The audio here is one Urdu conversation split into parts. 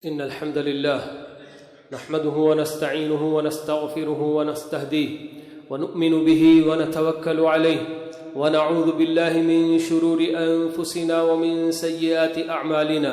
إن الحمد لله نحمده ونستعينه ونستغفره ونستهديه ونؤمن به ونتوكل عليه ونعوذ بالله من شرور أنفسنا ومن سيئات أعمالنا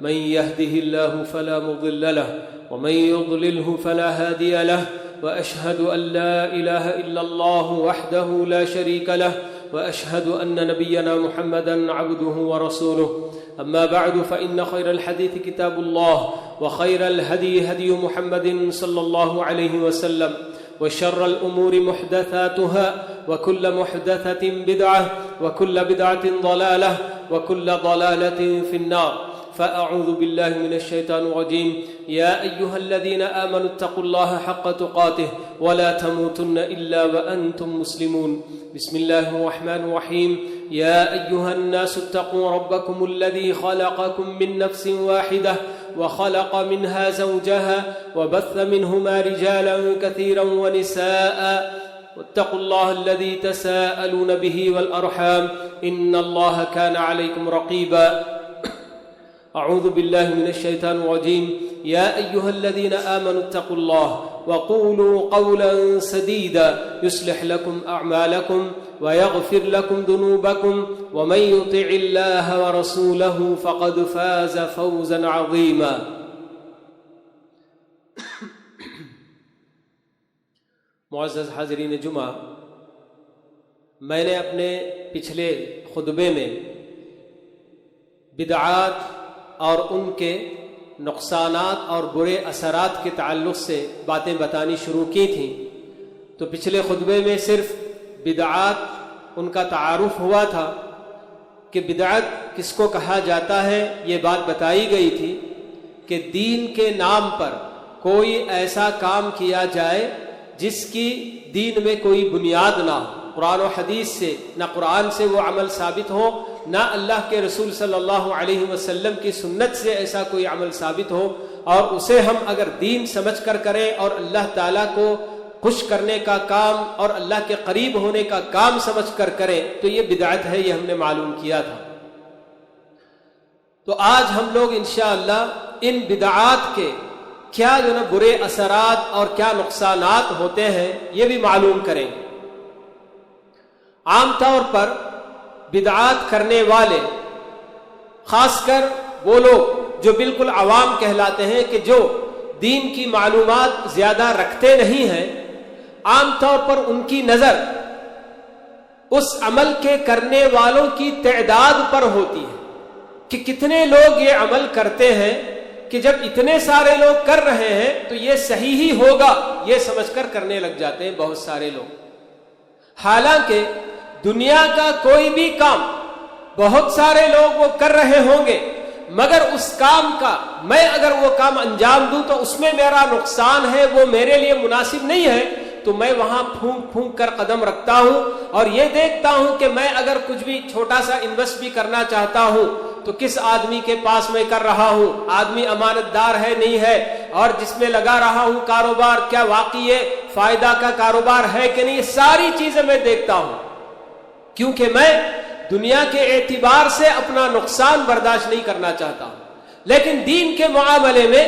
من يهده الله فلا مضل له ومن يضلله فلا هادي له وأشهد أن لا إله إلا الله وحده لا شريك له وأشهد أن نبينا محمدًا عبده ورسوله أما بعد فإن خير الحديث كتاب الله وخير الهدي هدي محمد صلى الله عليه وسلم وشر الأمور محدثاتها وكل محدثة بدعة وكل بدعة ضلالة وكل ضلالة في النار فأعوذ بالله من الشيطان الرجيم يا أيها الذين آمنوا اتقوا الله حق تقاته ولا تموتن إلا وأنتم مسلمون بسم الله الرحمن الرحيم يا أيها الناس اتقوا ربكم الذي خلقكم من نفس واحدة وخلق منها زوجها وبث منهما رجالا كثيرا ونساء واتقوا الله الذي تساءلون به والأرحام إن الله كان عليكم رقيبا أعوذ بالله من الشيطان الرجيم يا أيها الذين آمنوا اتقوا الله وقولوا قولا سديدا يصلح لكم أعمالكم ويغفر لكم ذنوبكم ومن يطع الله ورسوله فقد فاز فوزا عظيما معزز حاضرین جمعہ، میں نے اپنے پچھلے خطبے میں بدعات اور ان کے نقصانات اور برے اثرات کے تعلق سے باتیں بتانی شروع کی تھیں، تو پچھلے خطبے میں صرف بدعات ان کا تعارف ہوا تھا کہ بدعت کس کو کہا جاتا ہے، یہ بات بتائی گئی تھی کہ دین کے نام پر کوئی ایسا کام کیا جائے جس کی دین میں کوئی بنیاد نہ ہو، قرآن و حدیث سے نہ قرآن سے وہ عمل ثابت ہو، نہ اللہ کے رسول صلی اللہ علیہ وسلم کی سنت سے ایسا کوئی عمل ثابت ہو، اور اسے ہم اگر دین سمجھ کر کریں اور اللہ تعالیٰ کو خوش کرنے کا کام اور اللہ کے قریب ہونے کا کام سمجھ کر کریں تو یہ بدعت ہے، یہ ہم نے معلوم کیا تھا۔ تو آج ہم لوگ انشاءاللہ ان بدعات کے کیا برے اثرات اور کیا نقصانات ہوتے ہیں یہ بھی معلوم کریں۔ عام طور پر بدعات کرنے والے، خاص کر وہ لوگ جو بالکل عوام کہلاتے ہیں کہ جو دین کی معلومات زیادہ رکھتے نہیں ہیں، عام طور پر ان کی نظر اس عمل کے کرنے والوں کی تعداد پر ہوتی ہے کہ کتنے لوگ یہ عمل کرتے ہیں، کہ جب اتنے سارے لوگ کر رہے ہیں تو یہ صحیح ہی ہوگا، یہ سمجھ کر کرنے لگ جاتے ہیں بہت سارے لوگ۔ حالانکہ دنیا کا کوئی بھی کام بہت سارے لوگ وہ کر رہے ہوں گے، مگر اس کام کا میں اگر وہ کام انجام دوں تو اس میں میرا نقصان ہے، وہ میرے لیے مناسب نہیں ہے، تو میں وہاں پھونک پھونک کر قدم رکھتا ہوں اور یہ دیکھتا ہوں کہ میں اگر کچھ بھی چھوٹا سا انویسٹ بھی کرنا چاہتا ہوں تو کس آدمی کے پاس میں کر رہا ہوں، آدمی امانت دار ہے نہیں ہے، اور جس میں لگا رہا ہوں کاروبار کیا واقعی ہے فائدہ کا کاروبار ہے کہ نہیں، یہ ساری چیزیں میں دیکھتا ہوں، کیونکہ میں دنیا کے اعتبار سے اپنا نقصان برداشت نہیں کرنا چاہتا ہوں، لیکن دین کے معاملے میں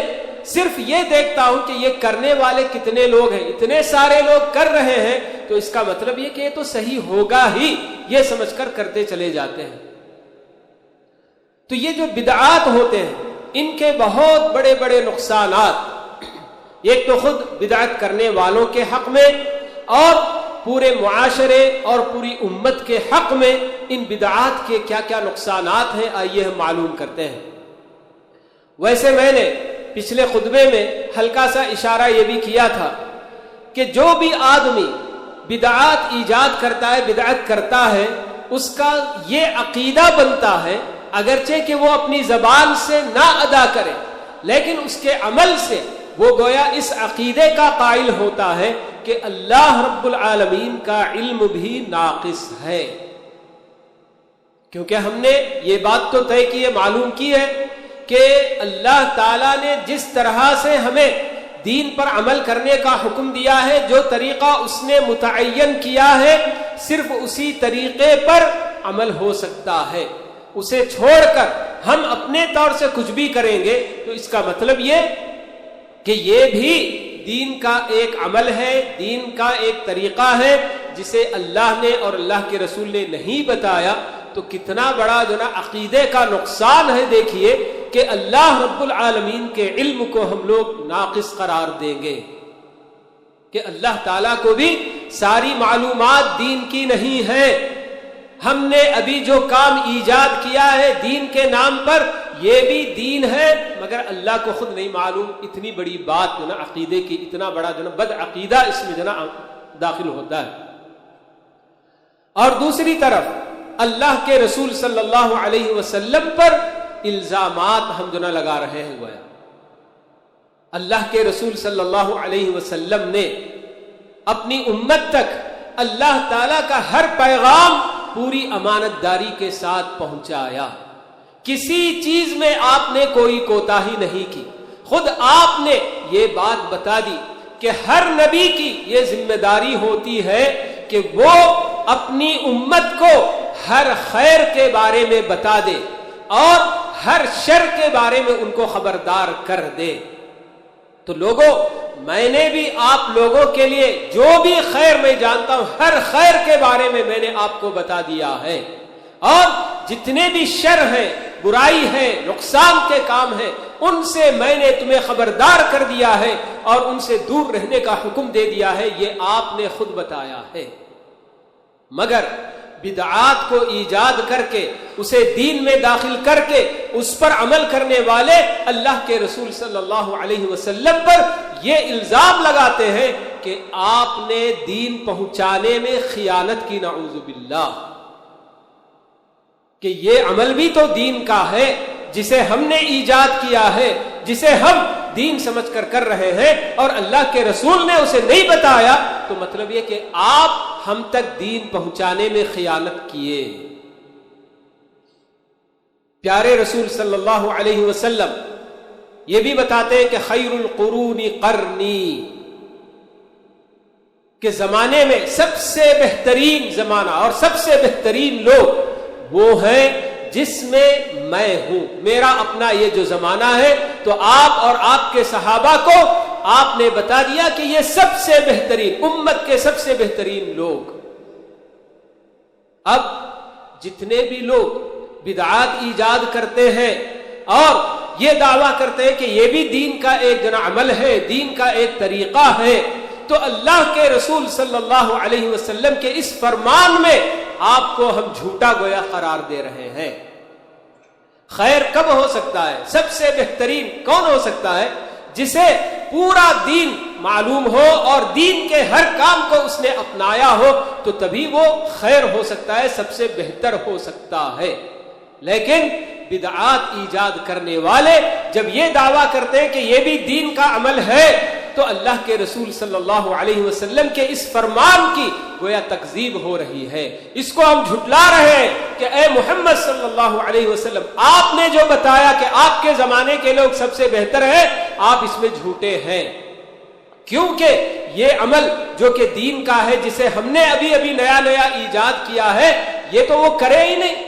صرف یہ دیکھتا ہوں کہ یہ کرنے والے کتنے لوگ ہیں، اتنے سارے لوگ کر رہے ہیں تو اس کا مطلب یہ کہ یہ تو صحیح ہوگا ہی، یہ سمجھ کر کرتے چلے جاتے ہیں۔ تو یہ جو بدعات ہوتے ہیں ان کے بہت بڑے بڑے نقصانات، ایک تو خود بدعت کرنے والوں کے حق میں اور پورے معاشرے اور پوری امت کے حق میں ان بدعات کے کیا کیا نقصانات ہیں، آئیے ہم معلوم کرتے ہیں۔ ویسے میں نے پچھلے خطبے میں ہلکا سا اشارہ یہ بھی کیا تھا کہ جو بھی آدمی بدعات ایجاد کرتا ہے، بدعت کرتا ہے، اس کا یہ عقیدہ بنتا ہے، اگرچہ کہ وہ اپنی زبان سے نہ ادا کرے لیکن اس کے عمل سے وہ گویا اس عقیدے کا قائل ہوتا ہے کہ اللہ رب العالمین کا علم بھی ناقص ہے، کیونکہ ہم نے یہ بات تو طے کی ہے، معلوم کی ہے کہ اللہ تعالیٰ نے جس طرح سے ہمیں دین پر عمل کرنے کا حکم دیا ہے، جو طریقہ اس نے متعین کیا ہے، صرف اسی طریقے پر عمل ہو سکتا ہے، اسے چھوڑ کر ہم اپنے طور سے کچھ بھی کریں گے تو اس کا مطلب یہ کہ یہ بھی دین کا ایک عمل ہے، دین کا ایک طریقہ ہے جسے اللہ نے اور اللہ کے رسول نے نہیں بتایا، تو کتنا بڑا جو نا عقیدے کا نقصان ہے۔ دیکھیے کہ اللہ رب العالمین کے علم کو ہم لوگ ناقص قرار دیں گے کہ اللہ تعالیٰ کو بھی ساری معلومات دین کی نہیں ہے۔ ہم نے ابھی جو کام ایجاد کیا ہے دین کے نام پر، یہ بھی دین ہے، مگر اللہ کو خود نہیں معلوم۔ اتنی بڑی بات جو نا عقیدے کی، اتنا بڑا جو نا بد عقیدہ اس میں جو نا داخل ہوتا ہے۔ اور دوسری طرف اللہ کے رسول صلی اللہ علیہ وسلم پر الزامات ہم جو نا لگا رہے ہیں۔ گویا اللہ کے رسول صلی اللہ علیہ وسلم نے اپنی امت تک اللہ تعالیٰ کا ہر پیغام پوری امانت داری کے ساتھ پہنچایا۔ کسی چیز میں آپ نے کوئی کوتاہی نہیں کی۔ خود آپ نے یہ بات بتا دی کہ ہر نبی کی یہ ذمہ داری ہوتی ہے کہ وہ اپنی امت کو ہر خیر کے بارے میں بتا دے اور ہر شر کے بارے میں ان کو خبردار کر دے۔ تو لوگوں، میں نے بھی آپ لوگوں کے لیے جو بھی خیر میں جانتا ہوں، ہر خیر کے بارے میں میں نے آپ کو بتا دیا ہے، اور جتنے بھی شر ہیں، برائی ہے، نقصان کے کام ہیں، ان سے میں نے تمہیں خبردار کر دیا ہے اور ان سے دور رہنے کا حکم دے دیا ہے۔ یہ آپ نے خود بتایا ہے۔ مگر بدعات کو ایجاد کر کے، اسے دین میں داخل کر کے اس پر عمل کرنے والے اللہ کے رسول صلی اللہ علیہ وسلم پر یہ الزام لگاتے ہیں کہ آپ نے دین پہنچانے میں خیانت کی، نعوذ باللہ، کہ یہ عمل بھی تو دین کا ہے جسے ہم نے ایجاد کیا ہے، جسے ہم دین سمجھ کر کر رہے ہیں، اور اللہ کے رسول نے اسے نہیں بتایا، تو مطلب یہ کہ آپ ہم تک دین پہنچانے میں خیانت کیے۔ پیارے رسول صلی اللہ علیہ وسلم یہ بھی بتاتے ہیں کہ خیر القرون قرنی، کہ زمانے میں سب سے بہترین زمانہ اور سب سے بہترین لوگ وہ ہیں جس میں میں ہوں، میرا اپنا یہ جو زمانہ ہے۔ تو آپ اور آپ کے صحابہ کو آپ نے بتا دیا کہ یہ سب سے بہترین، امت کے سب سے بہترین لوگ۔ اب جتنے بھی لوگ بدعات ایجاد کرتے ہیں اور یہ دعویٰ کرتے ہیں کہ یہ بھی دین کا ایک عمل ہے، دین کا ایک طریقہ ہے، تو اللہ کے رسول صلی اللہ علیہ وسلم کے اس فرمان میں آپ کو ہم جھوٹا گویا قرار دے رہے ہیں۔ خیر کب ہو سکتا ہے؟ سب سے بہترین کون ہو سکتا ہے؟ جسے پورا دین معلوم ہو اور دین کے ہر کام کو اس نے اپنایا ہو، تو تبھی وہ خیر ہو سکتا ہے، سب سے بہتر ہو سکتا ہے۔ لیکن بدعات ایجاد کرنے والے جب یہ دعویٰ کرتے ہیں کہ یہ بھی دین کا عمل ہے، تو اللہ کے رسول صلی اللہ علیہ وسلم کے اس فرمان کی گویا تکذیب ہو رہی ہے، اس کو ہم جھٹلا رہے ہیں کہ اے محمد صلی اللہ علیہ وسلم، آپ نے جو بتایا کہ آپ کے زمانے کے لوگ سب سے بہتر ہیں، آپ اس میں جھوٹے ہیں، کیونکہ یہ عمل جو کہ دین کا ہے، جسے ہم نے ابھی ابھی نیا نیا ایجاد کیا ہے، یہ تو وہ کرے ہی نہیں،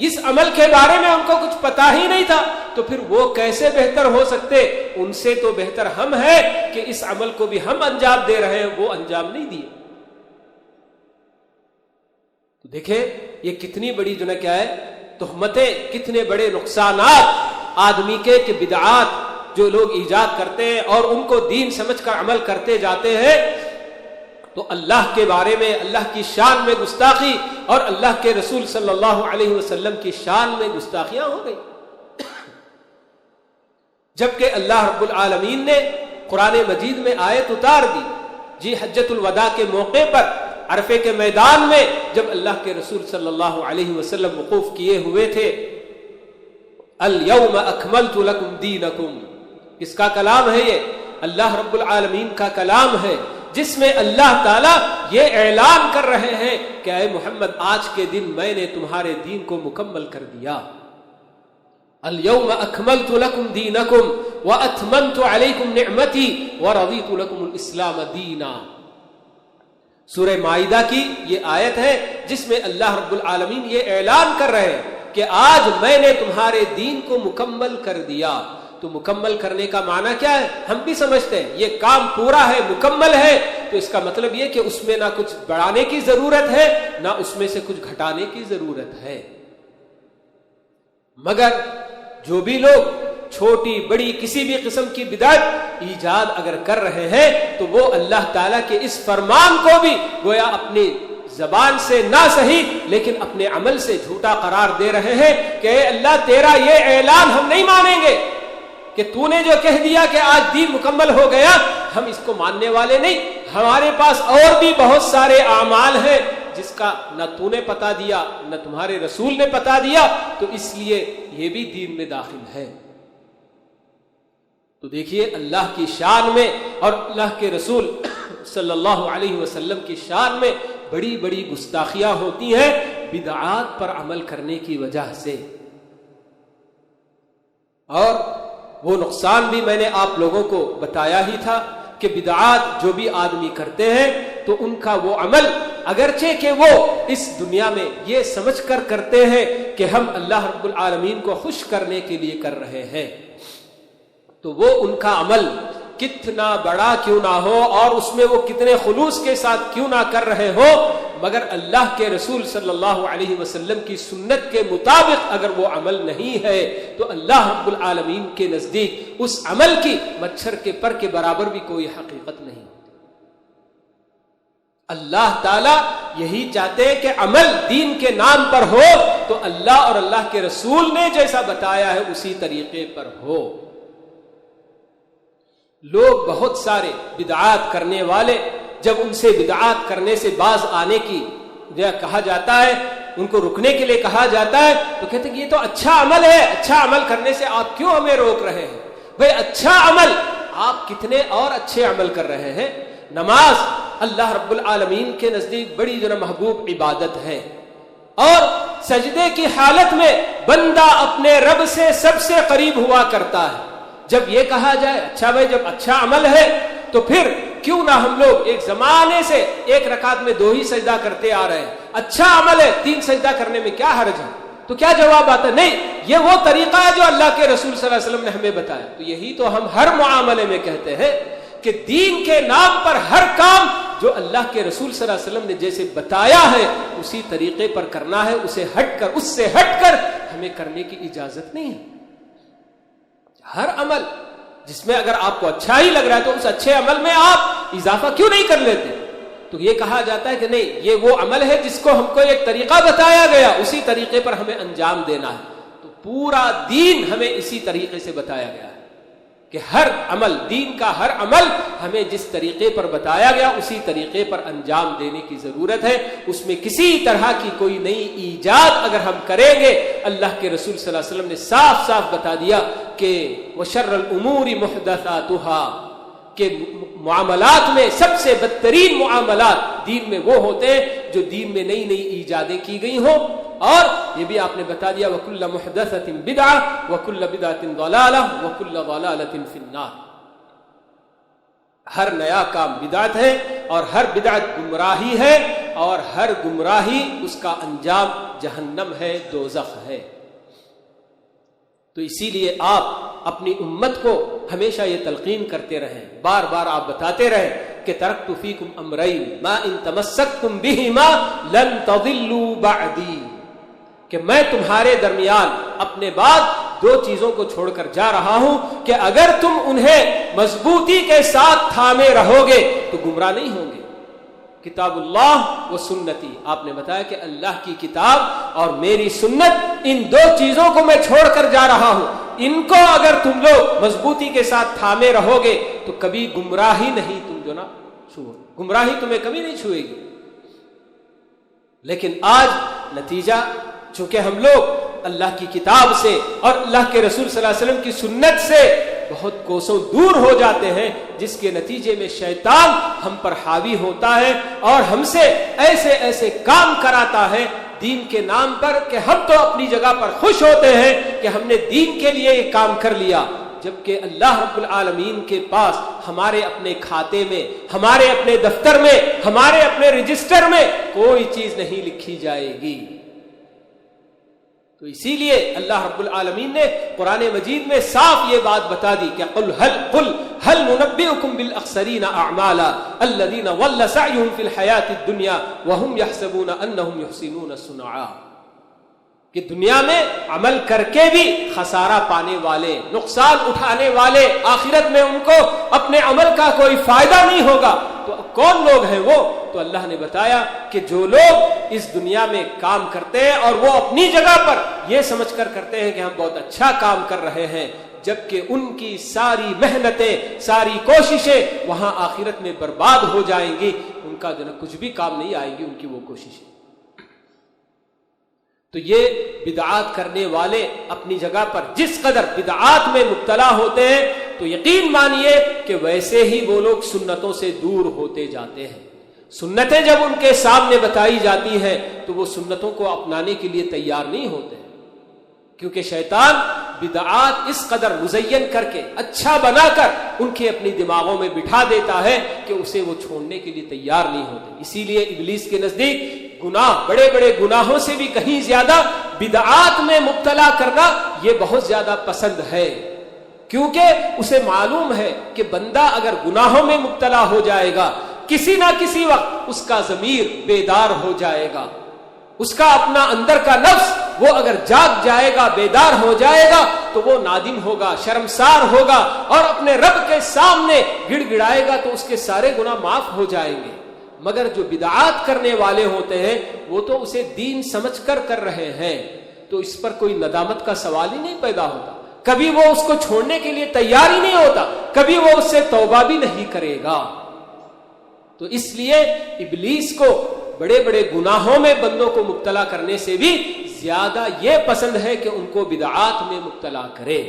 اس عمل کے بارے میں ان کو کچھ پتا ہی نہیں تھا، تو پھر وہ کیسے بہتر ہو سکتے؟ ان سے تو بہتر ہم ہیں کہ اس عمل کو بھی ہم انجام دے رہے ہیں، وہ انجام نہیں دیے۔ تو دیکھیں یہ کتنی بڑی جو کیا ہے تہمتیں، کتنے بڑے نقصانات آدمی کے، کہ بدعات جو لوگ ایجاد کرتے ہیں اور ان کو دین سمجھ کر عمل کرتے جاتے ہیں، تو اللہ کے بارے میں، اللہ کی شان میں گستاخی اور اللہ کے رسول صلی اللہ علیہ وسلم کی شان میں گستاخیاں ہو گئی۔ جبکہ اللہ رب العالمین نے قرآن مجید میں آیت اتار دی، جی حجۃ الوداع کے موقع پر عرفے کے میدان میں جب اللہ کے رسول صلی اللہ علیہ وسلم وقوف کیے ہوئے تھے، الیوم اکملت لکم دینکم، کس کا کلام ہے یہ؟ اللہ رب العالمین کا کلام ہے، جس میں اللہ تعالیٰ یہ اعلان کر رہے ہیں کہ اے محمد، آج کے دن میں نے تمہارے دین کو مکمل کر دیا۔ الیوم اکملت لکم دینکم واتممت علیکم نعمتی ورضیت لکم الاسلام دینا۔ سورہ مائدہ کی یہ آیت ہے جس میں اللہ رب العالمین یہ اعلان کر رہے ہیں کہ کہ آج میں نے تمہارے دین کو مکمل کر دیا. تو مکمل کرنے کا معنی کیا ہے؟ ہم بھی سمجھتے ہیں یہ کام پورا ہے، مکمل ہے، تو اس کا مطلب یہ کہ اس میں نہ کچھ بڑھانے کی ضرورت ہے نہ اس میں سے کچھ گھٹانے کی ضرورت ہے. مگر جو بھی لوگ چھوٹی بڑی کسی بھی قسم کی بدعت ایجاد اگر کر رہے ہیں تو وہ اللہ تعالیٰ کے اس فرمان کو بھی گویا اپنی زبان سے نہ صحیح لیکن اپنے عمل سے جھوٹا قرار دے رہے ہیں کہ اے اللہ تیرا یہ اعلان ہم نہیں مانیں گے کہ تو نے جو کہہ دیا کہ آج دین مکمل ہو گیا، ہم اس کو ماننے والے نہیں. ہمارے پاس اور بھی بہت سارے اعمال ہیں جس کا نہ تو نے پتا دیا نہ تمہارے رسول نے پتا دیا، تو اس لیے یہ بھی دین میں داخل ہے. تو دیکھیے اللہ کی شان میں اور اللہ کے رسول صلی اللہ علیہ وسلم کی شان میں بڑی بڑی گستاخیاں ہوتی ہیں بدعات پر عمل کرنے کی وجہ سے. اور وہ نقصان بھی میں نے آپ لوگوں کو بتایا ہی تھا کہ بدعات جو بھی آدمی کرتے ہیں تو ان کا وہ عمل اگرچہ کہ وہ اس دنیا میں یہ سمجھ کر کرتے ہیں کہ ہم اللہ رب العالمین کو خوش کرنے کے لیے کر رہے ہیں، تو وہ ان کا عمل کتنا بڑا کیوں نہ ہو اور اس میں وہ کتنے خلوص کے ساتھ کیوں نہ کر رہے ہو، مگر اللہ کے رسول صلی اللہ علیہ وسلم کی سنت کے مطابق اگر وہ عمل نہیں ہے تو اللہ رب العالمین کے نزدیک اس عمل کی مچھر کے پر کے برابر بھی کوئی حقیقت نہیں. اللہ تعالیٰ یہی چاہتے ہیں کہ عمل دین کے نام پر ہو تو اللہ اور اللہ کے رسول نے جیسا بتایا ہے اسی طریقے پر ہو. لوگ بہت سارے بدعات کرنے والے جب ان سے بدعات کرنے سے باز آنے کی کہا جاتا ہے، ان کو رکنے کے لیے کہا جاتا ہے تو کہتے ہیں کہ یہ تو اچھا عمل ہے، اچھا عمل کرنے سے آپ کیوں ہمیں روک رہے ہیں؟ بھئی اچھا عمل آپ کتنے اور اچھے عمل کر رہے ہیں. نماز اللہ رب العالمین کے نزدیک بڑی جو محبوب عبادت ہے، اور سجدے کی حالت میں بندہ اپنے رب سے سب سے قریب ہوا کرتا ہے. جب یہ کہا جائے اچھا بھائی جب اچھا عمل ہے تو پھر کیوں نہ ہم لوگ ایک زمانے سے ایک رکعت میں 2 ہی سجدہ کرتے آ رہے ہیں، اچھا عمل ہے 3 سجدہ کرنے میں کیا حرج ہے؟ تو کیا جواب آتا ہے؟ نہیں، یہ وہ طریقہ ہے جو اللہ کے رسول صلی اللہ علیہ وسلم نے ہمیں بتایا. تو یہی تو ہم ہر معاملے میں کہتے ہیں کہ دین کے نام پر ہر کام جو اللہ کے رسول صلی اللہ علیہ وسلم نے جیسے بتایا ہے اسی طریقے پر کرنا ہے، اسے ہٹ کر اس سے ہٹ کر ہمیں کرنے کی اجازت نہیں ہے. ہر عمل جس میں اگر آپ کو اچھا ہی لگ رہا ہے تو اس اچھے عمل میں آپ اضافہ کیوں نہیں کر لیتے؟ تو یہ کہا جاتا ہے کہ نہیں، یہ وہ عمل ہے جس کو ہم کو ایک طریقہ بتایا گیا اسی طریقے پر ہمیں انجام دینا ہے. تو پورا دین ہمیں اسی طریقے سے بتایا گیا ہے کہ ہر عمل، دین کا ہر عمل ہمیں جس طریقے پر بتایا گیا اسی طریقے پر انجام دینے کی ضرورت ہے. اس میں کسی طرح کی کوئی نئی ایجاد اگر ہم کریں گے، اللہ کے رسول صلی اللہ علیہ وسلم نے صاف صاف بتا دیا کہ وَشَرَّ الْأُمُورِ مُحْدَثَاتُهَا، کہ معاملات میں سب سے بدترین معاملات دین میں وہ ہوتے ہیں جو دین میں نئی نئی ایجادیں کی گئی ہوں. اور یہ بھی آپ نے بتا دیا وَكُلَّ مُحْدَثَةٍ بِدْعَةٍ وَكُلَّ بِدْعَةٍ ضَلَالَةٍ وَكُلَّ ضَلَالَةٍ فِي النَّارِ. ہر نیا کام بدعت ہے اور ہر بدعت گمراہی ہے اور ہر گمراہی اس کا انجام جہنم ہے، دوزخ ہے. تو اسی لیے آپ اپنی امت کو ہمیشہ یہ تلقین کرتے رہیں، بار بار آپ بتاتے رہیں کہ ترکت فیکم امرین ما ان تمسکتم بہما لن تضلوا بعدی، کہ میں تمہارے درمیان اپنے بعد 2 چیزوں کو چھوڑ کر جا رہا ہوں کہ اگر تم انہیں مضبوطی کے ساتھ تھامے رہو گے تو گمراہ نہیں ہوں گے. کتاب اللہ و سنتی، آپ نے بتایا کہ اللہ کی کتاب اور میری سنت، ان 2 چیزوں کو میں چھوڑ کر جا رہا ہوں. ان کو اگر تم لوگ مضبوطی کے ساتھ تھامے رہو گے تو کبھی گمراہی نہیں تم جو نا چھو، گمراہی تمہیں کبھی نہیں چھوئے گی. لیکن آج نتیجہ چونکہ ہم لوگ اللہ کی کتاب سے اور اللہ کے رسول صلی اللہ علیہ وسلم کی سنت سے بہت کوسوں دور ہو جاتے ہیں، جس کے نتیجے میں شیطان ہم پر حاوی ہوتا ہے اور ہم سے ایسے ایسے کام کراتا ہے دین کے نام پر کہ ہم تو اپنی جگہ پر خوش ہوتے ہیں کہ ہم نے دین کے لیے یہ کام کر لیا، جبکہ اللہ رب العالمین کے پاس ہمارے اپنے کھاتے میں، ہمارے اپنے دفتر میں، ہمارے اپنے رجسٹر میں کوئی چیز نہیں لکھی جائے گی. تو اسی لیے اللہ رب العالمین نے قرآن مجید میں صاف یہ بات بتا دی کہ قل هل ننبئكم بالاخسرین اعمالا الذین ضل سعیهم فی الحیاۃ الدنیا وهم یحسبون انهم یحسنون صنعا، کہ دنیا میں عمل کر کے بھی خسارہ پانے والے، نقصان اٹھانے والے، آخرت میں ان کو اپنے عمل کا کوئی فائدہ نہیں ہوگا، تو کون لوگ ہیں وہ؟ تو اللہ نے بتایا کہ جو لوگ اس دنیا میں کام کرتے ہیں اور وہ اپنی جگہ پر یہ سمجھ کر کرتے ہیں کہ ہم بہت اچھا کام کر رہے ہیں، جبکہ ان کی ساری محنتیں، ساری کوششیں وہاں آخرت میں برباد ہو جائیں گی، ان کا جو کچھ بھی کام نہیں آئے گی ان کی وہ کوششیں۔ تو یہ بدعات کرنے والے اپنی جگہ پر جس قدر بدعات میں مبتلا ہوتے ہیں تو یقین مانیے کہ ویسے ہی وہ لوگ سنتوں سے دور ہوتے جاتے ہیں۔ سنتیں جب ان کے سامنے بتائی جاتی ہیں تو وہ سنتوں کو اپنانے کے لیے تیار نہیں ہوتے، کیونکہ شیطان بدعات اس قدر مزین کر کے، اچھا بنا کر ان کے اپنی دماغوں میں بٹھا دیتا ہے کہ اسے وہ چھوڑنے کے لیے تیار نہیں ہوتے۔ اسی لیے ابلیس کے نزدیک گناہ، بڑے بڑے گناہوں سے بھی کہیں زیادہ بدعات میں مبتلا کرنا یہ بہت زیادہ پسند ہے، کیونکہ اسے معلوم ہے کہ بندہ اگر گناہوں میں مبتلا ہو جائے گا کسی نہ کسی وقت اس کا ضمیر بیدار ہو جائے گا، اس کا اپنا اندر کا نفس وہ اگر جاگ جائے گا، بیدار ہو جائے گا تو وہ نادم ہوگا، شرمسار ہوگا اور اپنے رب کے سامنے گڑ گڑائے گا تو اس کے سارے گناہ معاف ہو جائیں گے۔ مگر جو بدعات کرنے والے ہوتے ہیں وہ تو اسے دین سمجھ کر کر رہے ہیں، تو اس پر کوئی ندامت کا سوال ہی نہیں پیدا ہوتا، کبھی وہ اس کو چھوڑنے کے لیے تیار ہی نہیں ہوتا، کبھی وہ اس سے توبہ بھی نہیں کرے گا۔ تو اس لیے ابلیس کو بڑے بڑے گناہوں میں بندوں کو مبتلا کرنے سے بھی زیادہ یہ پسند ہے کہ ان کو بدعات میں مبتلا کرے۔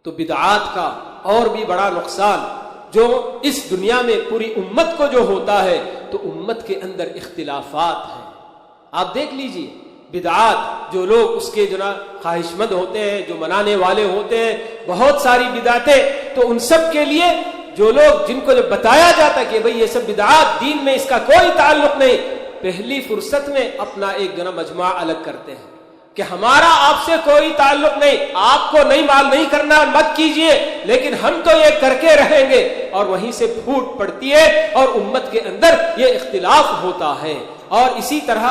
تو بدعات کا اور بھی بڑا نقصان جو اس دنیا میں پوری امت کو جو ہوتا ہے تو امت کے اندر اختلافات ہیں۔ آپ دیکھ لیجئے بدعات، جو لوگ اس کے خواہش مند ہوتے ہیں، جو منانے والے ہوتے ہیں، بہت ساری بدعتیں، تو ان سب کے لیے جو لوگ جن کو جب بتایا جاتا ہے کہ بھئی یہ سب بدعات دین میں اس کا کوئی تعلق نہیں، پہلی فرصت میں اپنا ایک مجمع الگ کرتے ہیں کہ ہمارا آپ سے کوئی تعلق نہیں، آپ کو نہیں مال نہیں کرنا مت کیجئے، لیکن ہم تو یہ کر کے رہیں گے، اور وہیں سے پھوٹ پڑتی ہے اور امت کے اندر یہ اختلاف ہوتا ہے۔ اور اسی طرح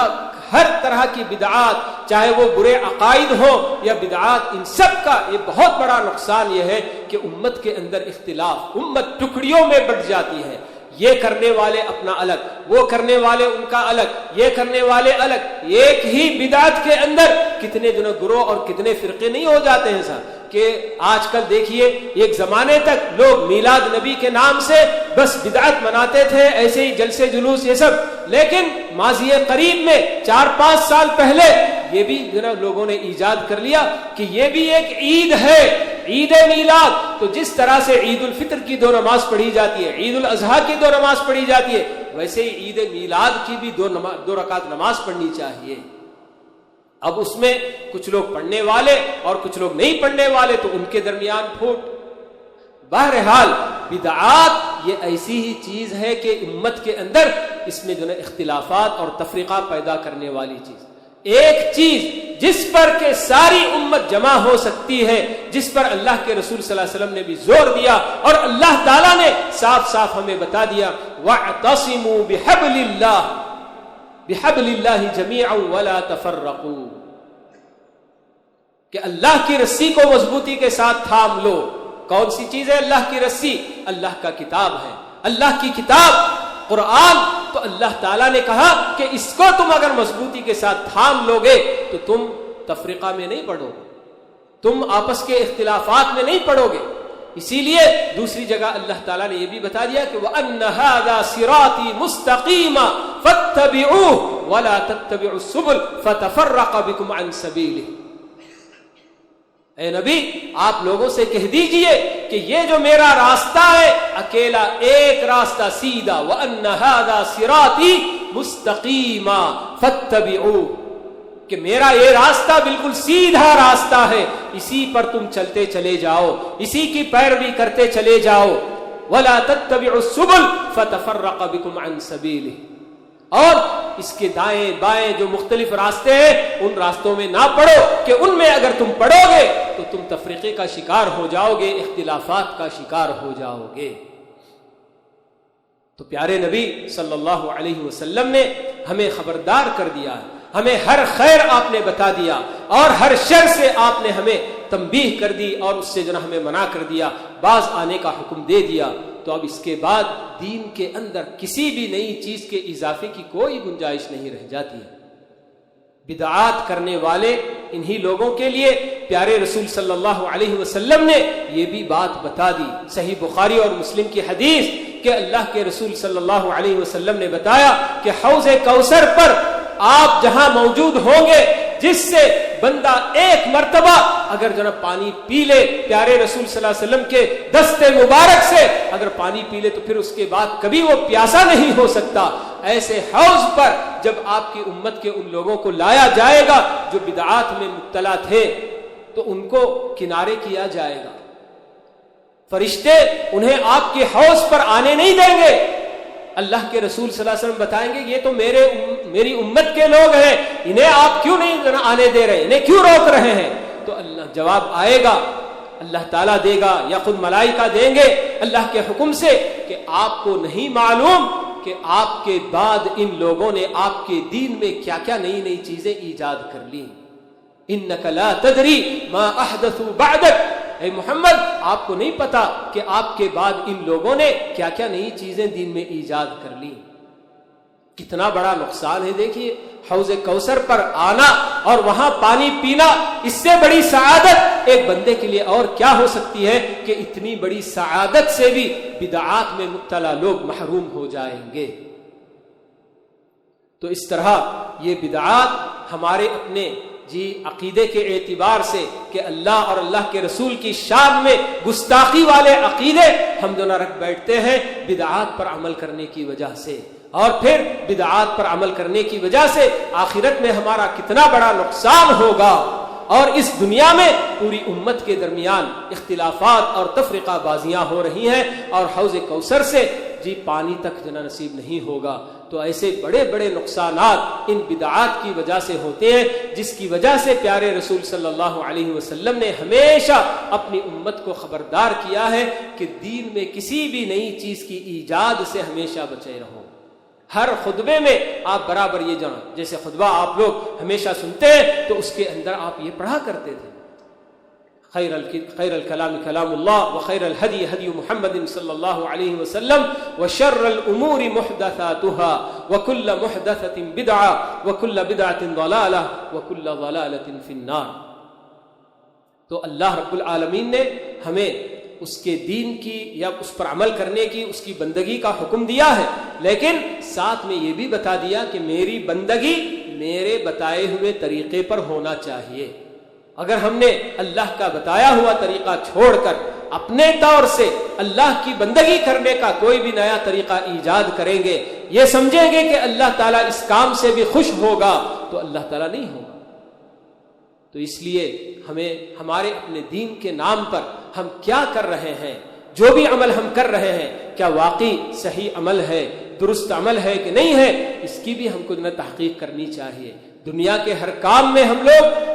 ہر طرح کی بدعات، چاہے وہ برے عقائد ہوں یا بدعات، ان سب کا یہ بہت بڑا نقصان یہ ہے کہ امت کے اندر اختلاف، امت ٹکڑیوں میں بٹ جاتی ہے، یہ کرنے والے اپنا الگ، وہ کرنے والے ان کا الگ، یہ کرنے والے الگ۔ ایک ہی بدعت کے اندر کتنے گروہ اور کتنے فرقے نہیں ہو جاتے ہیں صاحب، کہ آج کل دیکھیے ایک زمانے تک لوگ میلاد نبی کے نام سے بس بدعت مناتے تھے، ایسے ہی جلسے جلوس یہ سب، لیکن ماضی قریب میں 4-5 سال پہلے یہ بھی لوگوں نے ایجاد کر لیا کہ یہ بھی ایک عید ہے، عید میلاد۔ تو جس طرح سے عید الفطر کی 2 نماز پڑھی جاتی ہے، عید الاضحیٰ کی 2 نماز پڑھی جاتی ہے، ویسے ہی عید میلاد کی بھی 2 رکعت نماز پڑھنی چاہیے۔ اب اس میں کچھ لوگ پڑھنے والے اور کچھ لوگ نہیں پڑھنے والے، تو ان کے درمیان پھوٹ۔ بہرحال بدعات یہ ایسی ہی چیز ہے کہ امت کے اندر اس میں اختلافات اور تفریقہ پیدا کرنے والی چیز، ایک چیز جس پر کہ ساری امت جمع ہو سکتی ہے، جس پر اللہ کے رسول صلی اللہ علیہ وسلم نے بھی زور دیا اور اللہ تعالیٰ نے صاف صاف ہمیں بتا دیا، وَاعْتَصِمُوا بِحَبْلِ اللَّهِ جَمِيعًا وَلَا تَفَرَّقُوا، کہ اللہ کی رسی کو مضبوطی کے ساتھ تھام لو۔ کون سی چیز ہے اللہ کی رسی؟ اللہ کا کتاب ہے، اللہ کی کتاب قرآن۔ تو اللہ تعالیٰ نے کہا کہ اس کو تم اگر مضبوطی کے ساتھ تھام لوگے تو تم تفریقہ میں نہیں پڑو گے، تم آپس کے اختلافات میں نہیں پڑو گے۔ اسی لیے دوسری جگہ اللہ تعالیٰ نے یہ بھی بتا دیا کہ وَأَنَّ هَذَا صِرَاطِي مُسْتَقِيمًا فَاتَّبِعُوهُ وَلَا تَتَّبِعُوا السُّبُلَ فَتَفَرَّقَ بِكُمْ عَنْ سَبِيلِهِ۔ اے نبی آپ لوگوں سے کہہ دیجئے کہ یہ جو میرا راستہ ہے اکیلا ایک راستہ سیدھا، وَأَنَّ هَذَا صِرَاطِي مُسْتَقِيمًا فَاتَّبِعُوهُ، کہ میرا یہ راستہ بالکل سیدھا راستہ ہے، اسی پر تم چلتے چلے جاؤ، اسی کی پیروی کرتے چلے جاؤ۔ وَلَا تَتَّبِعُوا السُّبُلَ فَتَفَرَّقَ بِكُمْ عَنْ سَبِيلِهِ، اور اس کے دائیں بائیں جو مختلف راستے ہیں ان راستوں میں نہ پڑو کہ ان میں اگر تم پڑو گے تو تم تفریقے کا شکار ہو جاؤ گے، اختلافات کا شکار ہو جاؤ گے۔ تو پیارے نبی صلی اللہ علیہ وسلم نے ہمیں خبردار کر دیا، ہمیں ہر خیر آپ نے بتا دیا اور ہر شر سے آپ نے ہمیں تنبیہ کر دی اور اس سے جو ہمیں منع کر دیا، باز آنے کا حکم دے دیا۔ تو اب اس کے بعد دین کے اندر کسی بھی نئی چیز کے اضافے کی کوئی گنجائش نہیں رہ جاتی ہے۔ بدعات کرنے والے انہی لوگوں کے لیے پیارے رسول صلی اللہ علیہ وسلم نے یہ بھی بات بتا دی، صحیح بخاری اور مسلم کی حدیث کہ اللہ کے رسول صلی اللہ علیہ وسلم نے بتایا کہ حوض کوثر پر آپ جہاں موجود ہوں گے، جس سے بندہ ایک مرتبہ اگر جناب پانی پی لے، پیارے رسول صلی اللہ علیہ وسلم کے دست مبارک سے اگر پانی پی لے تو پھر اس کے بعد کبھی وہ پیاسا نہیں ہو سکتا۔ ایسے حوض پر جب آپ کی امت کے ان لوگوں کو لایا جائے گا جو بدعات میں مبتلا تھے تو ان کو کنارے کیا جائے گا، فرشتے انہیں آپ کے حوض پر آنے نہیں دیں گے۔ اللہ کے رسول صلی اللہ علیہ وسلم بتائیں گے یہ تو میری امت کے لوگ ہیں، انہیں آپ کیوں نہیں آنے دے رہے، انہیں کیوں روک رہے ہیں؟ تو اللہ جواب آئے گا، اللہ تعالیٰ دے گا یا خود ملائکہ دیں گے اللہ کے حکم سے کہ آپ کو نہیں معلوم کہ آپ کے بعد ان لوگوں نے آپ کے دین میں کیا کیا نئی نئی چیزیں ایجاد کر لی۔ انک لا تدری ما احدثوا بعدک، اے محمد آپ کو نہیں پتا کہ آپ کے بعد ان لوگوں نے کیا کیا نئی چیزیں دین میں ایجاد کر لی۔ کتنا بڑا نقصان ہے، دیکھیے حوض کوثر پر آنا اور وہاں پانی پینا، اس سے بڑی سعادت ایک بندے کے لیے اور کیا ہو سکتی ہے کہ اتنی بڑی سعادت سے بھی بدعات میں مبتلا لوگ محروم ہو جائیں گے۔ تو اس طرح یہ بدعات ہمارے اپنے عقیدے کے اعتبار سے کہ اللہ اور اللہ کے رسول کی شان میں گستاخی والے عقیدے ہم جو نہ رکھ بیٹھتے ہیں بدعات پر عمل کرنے کی وجہ سے، اور پھر بدعات پر عمل کرنے کی وجہ سے آخرت میں ہمارا کتنا بڑا نقصان ہوگا، اور اس دنیا میں پوری امت کے درمیان اختلافات اور تفرقہ بازیاں ہو رہی ہیں اور حوض کوثر سے پانی تک جنا نصیب نہیں ہوگا۔ تو ایسے بڑے بڑے نقصانات ان بدعات کی وجہ سے ہوتے ہیں، جس کی وجہ سے پیارے رسول صلی اللہ علیہ وسلم نے ہمیشہ اپنی امت کو خبردار کیا ہے کہ دین میں کسی بھی نئی چیز کی ایجاد سے ہمیشہ بچے رہو۔ ہر خطبے میں آپ برابر یہ جانو، جیسے خطبہ آپ لوگ ہمیشہ سنتے ہیں تو اس کے اندر آپ یہ پڑھا کرتے تھے، خیر الکلام کلام اللہ وخیر الہدی ہدی محمد صلی اللہ علیہ وسلم وشر الامور محدثاتها وکل محدثۃ بدعہ وکل بدعۃ ضلالہ وکل ضلالۃ فی النار۔ تو اللہ رب العالمین نے ہمیں اس کے دین کی یا اس پر عمل کرنے کی، اس کی بندگی کا حکم دیا ہے، لیکن ساتھ میں یہ بھی بتا دیا کہ میری بندگی میرے بتائے ہوئے طریقے پر ہونا چاہیے۔ اگر ہم نے اللہ کا بتایا ہوا طریقہ چھوڑ کر اپنے طور سے اللہ کی بندگی کرنے کا کوئی بھی نیا طریقہ ایجاد کریں گے، یہ سمجھیں گے کہ اللہ تعالیٰ اس کام سے بھی خوش ہوگا، تو اللہ تعالیٰ نہیں ہوگا۔ تو اس لیے ہمیں ہمارے اپنے دین کے نام پر ہم کیا کر رہے ہیں، جو بھی عمل ہم کر رہے ہیں کیا واقعی صحیح عمل ہے، درست عمل ہے کہ نہیں ہے، اس کی بھی ہم کو تحقیق کرنی چاہیے۔ دنیا کے ہر کام میں ہم لوگ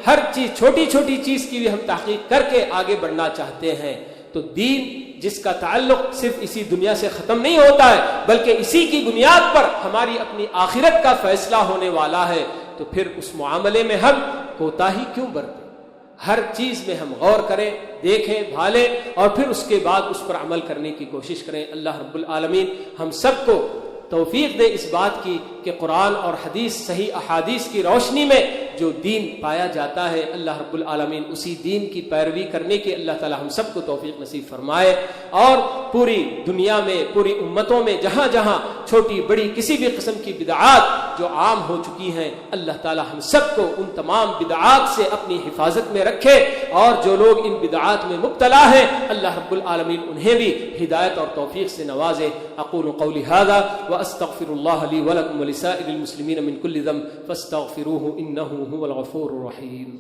ہر چیز، چھوٹی چھوٹی چیز کی بھی ہم تحقیق کر کے آگے بڑھنا چاہتے ہیں۔ تو دین جس کا تعلق صرف اسی دنیا سے ختم نہیں ہوتا ہے بلکہ اسی کی بنیاد پر ہماری اپنی آخرت کا فیصلہ ہونے والا ہے، تو پھر اس معاملے میں ہم کوتاہی کیوں برتیں؟ ہر چیز میں ہم غور کریں، دیکھیں، بھالیں اور پھر اس کے بعد اس پر عمل کرنے کی کوشش کریں۔ اللہ رب العالمین ہم سب کو توفیق دے اس بات کی کہ قرآن اور حدیث، صحیح احادیث کی روشنی میں جو دین پایا جاتا ہے، اللہ رب العالمین اسی دین کی پیروی کرنے کی اللہ تعالی ہم سب کو توفیق نصیب فرمائے، اور پوری دنیا میں، پوری امتوں میں جہاں جہاں چھوٹی بڑی کسی بھی قسم کی بدعات جو عام ہو چکی ہیں، اللہ تعالی ہم سب کو ان تمام بدعات سے اپنی حفاظت میں رکھے، اور جو لوگ ان بدعات میں مبتلا ہیں اللہ رب العالمین انہیں بھی ہدایت اور توفیق سے نوازے۔ اقول قولی ھذا واستغفر اللہ لی ولکم ولسائر المسلمین من کل ذنب فاستغفروہ انہ هو الغفور الرحیم۔